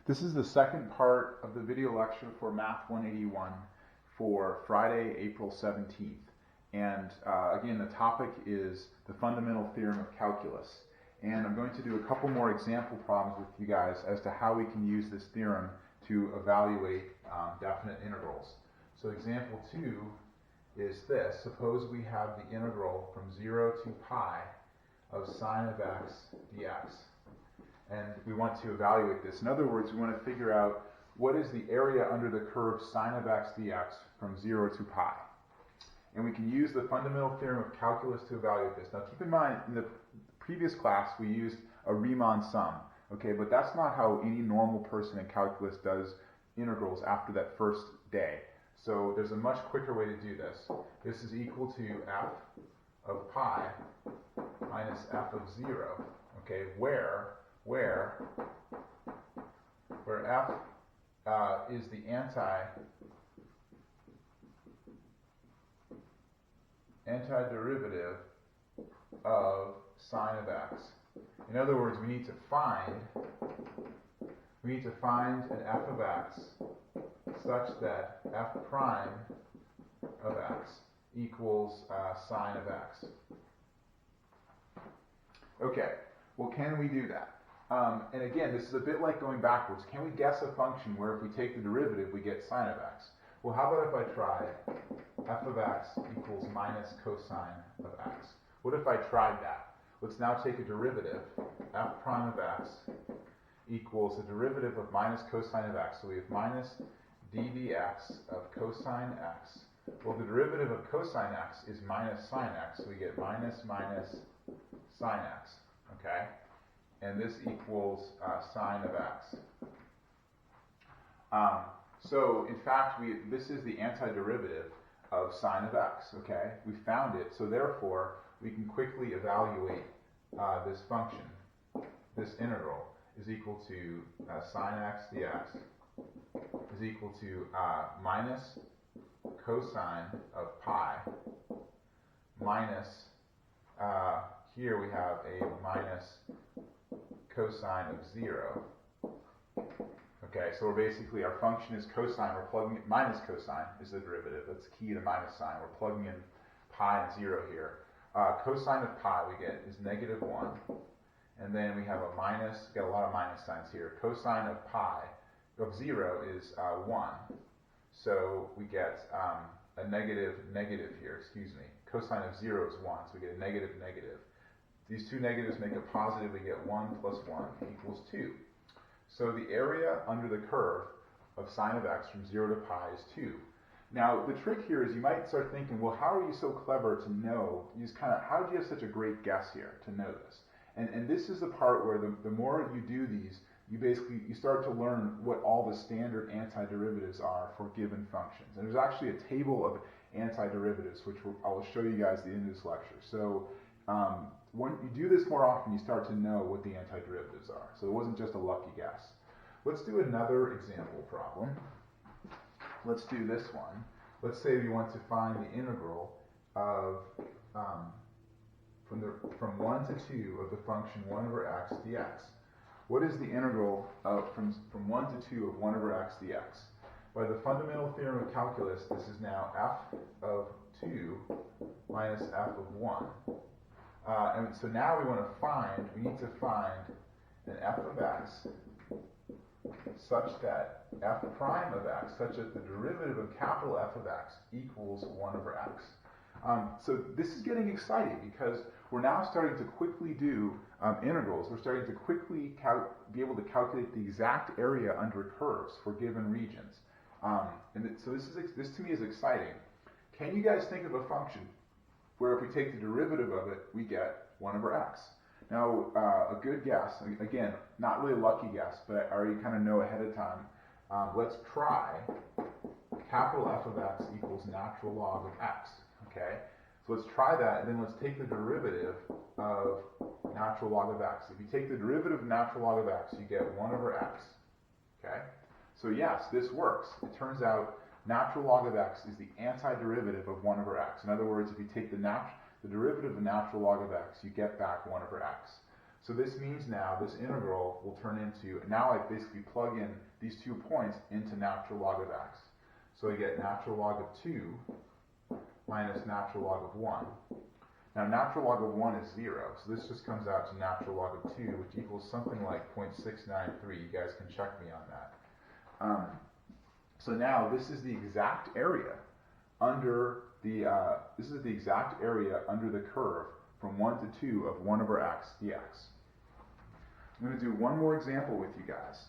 This is the second part of the video lecture for Math 181 for Friday, April 17th. And again, the topic is the fundamental theorem of calculus. And I'm going to do a couple more example problems with you guys as to how we can use this theorem to evaluate definite integrals. So example 2 is this. Suppose we have the integral from 0 to pi of sine of x dx. And we want to evaluate this. In other words, we want to figure out what is the area under the curve sine of x dx from 0 to pi. And we can use the fundamental theorem of calculus to evaluate this. Now keep in mind, in the previous class we used a Riemann sum, okay, but that's not how any normal person in calculus does integrals after that first day. So there's a much quicker way to do this. This is equal to f of pi minus f of 0, okay, where f is the antiderivative of sine of x. In other words, we need to find an f of x such that f prime of x equals sine of x. Okay, well, can we do that? And again, this is a bit like going backwards. Can we guess a function where if we take the derivative, we get sine of x? Well, how about if I try f of x equals minus cosine of x? What if I tried that? Let's now take a derivative. F prime of x equals the derivative of minus cosine of x. So we have minus d dx of cosine x. Well, the derivative of cosine x is minus sine x. So we get minus sine x. Okay? And this equals sine of x. So in fact, this is the antiderivative of sine of x. Okay? We found it. So therefore, we can quickly evaluate this function. This integral is equal to sine x dx is equal to minus cosine of pi minus, here we have a minus cosine of 0. Okay, so we're basically, our function is cosine, we're plugging in, minus cosine is the derivative, that's key to minus sign, we're plugging in pi and 0 here. Cosine of pi we get is negative 1, and then we have a minus, got a lot of minus signs here. Cosine of pi, of 0 is 1, so we get a negative here, excuse me. Cosine of 0 is 1, so we get a negative. These two negatives make a positive, we get 1 plus 1 equals 2. So the area under the curve of sine of x from 0 to pi is 2. Now, the trick here is you might start thinking, well, how are you so clever to know, how did you have such a great guess here to know this? And this is the part where the more you do these, you start to learn what all the standard antiderivatives are for given functions. And there's actually a table of antiderivatives, which I will show you guys at the end of this lecture. So when you do this more often, you start to know what the antiderivatives are. So it wasn't just a lucky guess. Let's do another example problem. Let's do this one. Let's say we want to find the integral of from 1 to 2 of the function 1 over x dx. What is the integral of from 1 to 2 of 1 over x dx? By the fundamental theorem of calculus, this is now f of 2 minus f of 1. And so now we need to find an f of x such that f prime of x, such that the derivative of capital F of x equals 1 over x. So this is getting exciting because we're now starting to quickly do integrals. We're starting to quickly be able to calculate the exact area under curves for given regions. So this to me is exciting. Can you guys think of a function where if we take the derivative of it, we get 1 over x? Now, a good guess, again, not really a lucky guess, but I already kind of know ahead of time. Let's try capital F of x equals natural log of x, okay? So let's try that, and then let's take the derivative of natural log of x. If you take the derivative of natural log of x, you get 1 over x, okay? So yes, this works. It turns out natural log of x is the antiderivative of 1 over x. In other words, if you take the derivative of natural log of x, you get back 1 over x. So this means now this integral will turn into, now I basically plug in these 2 points into natural log of x. So I get natural log of 2 minus natural log of 1. Now natural log of 1 is 0, so this just comes out to natural log of 2, which equals something like 0.693. You guys can check me on that. So now this is the exact area under the curve from 1 to 2 of 1 over x dx. I'm going to do one more example with you guys.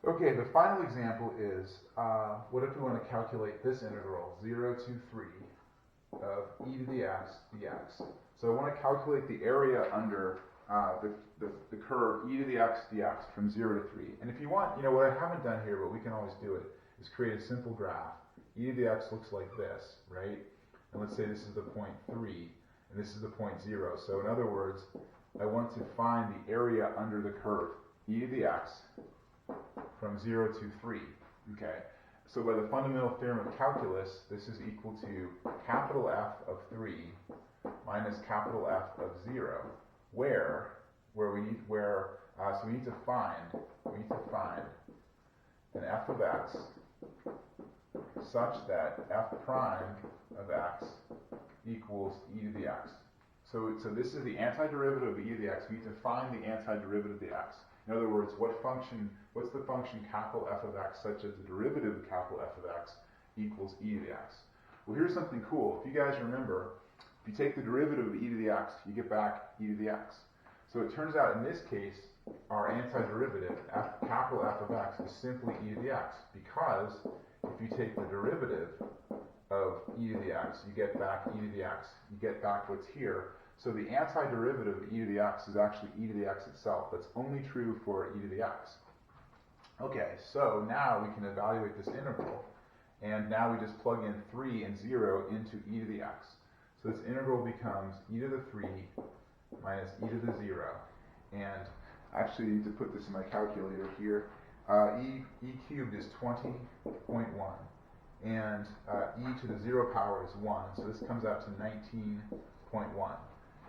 Okay, the final example is, what if we want to calculate this integral, 0 to 3 of e to the x dx. So I want to calculate the area under the curve e to the x dx from 0 to 3. And if you want, what I haven't done here, but we can always do it, is create a simple graph. E to the x looks like this, right? And let's say this is the point 3, and this is the point 0. So in other words, I want to find the area under the curve e to the x from 0 to 3, okay? So by the fundamental theorem of calculus, this is equal to capital F of 3 minus capital F of 0, so we need to find an f of x such that f prime of x equals e to the x. So this is the antiderivative of e to the x. We need to find the antiderivative of the x. In other words, what's the function capital F of x such that the derivative of capital F of x equals e to the x? Well, here's something cool. If you guys remember, if you take the derivative of e to the x, you get back e to the x. So it turns out in this case, our antiderivative, capital F of x, is simply e to the x, because if you take the derivative of e to the x, you get back e to the x, you get back what's here. So the antiderivative of e to the x is actually e to the x itself. That's only true for e to the x. Okay, so now we can evaluate this integral, and now we just plug in 3 and 0 into e to the x. So this integral becomes e to the 3 minus e to the 0. And actually, I need to put this in my calculator here. E cubed is 20.1, and e to the 0 power is 1, so this comes out to 19.1.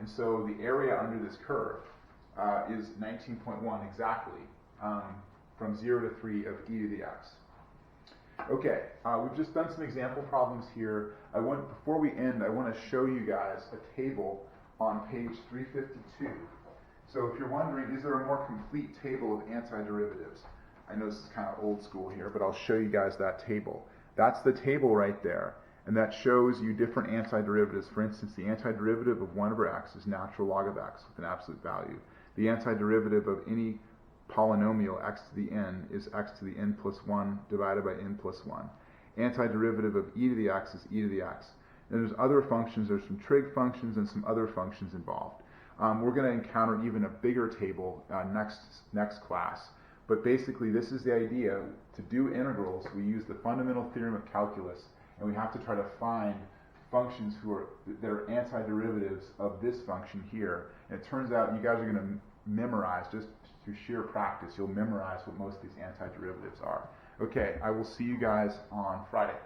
And so the area under this curve is 19.1 exactly, from 0 to 3 of e to the x. Okay, we've just done some example problems here. Before we end, I want to show you guys a table on page 352. So if you're wondering, is there a more complete table of antiderivatives? I know this is kind of old school here, but I'll show you guys that table. That's the table right there. And that shows you different antiderivatives. For instance, the antiderivative of 1 over x is natural log of x with an absolute value. The antiderivative of any polynomial x to the n is x to the n plus 1 divided by n plus 1. Antiderivative of e to the x is e to the x. And there's other functions. There's some trig functions and some other functions involved. We're going to encounter even a bigger table next class. But basically, this is the idea. To do integrals, we use the fundamental theorem of calculus, and we have to try to find functions that are antiderivatives of this function here. And it turns out you guys are going to memorize, just through sheer practice, you'll memorize what most of these antiderivatives are. Okay, I will see you guys on Friday.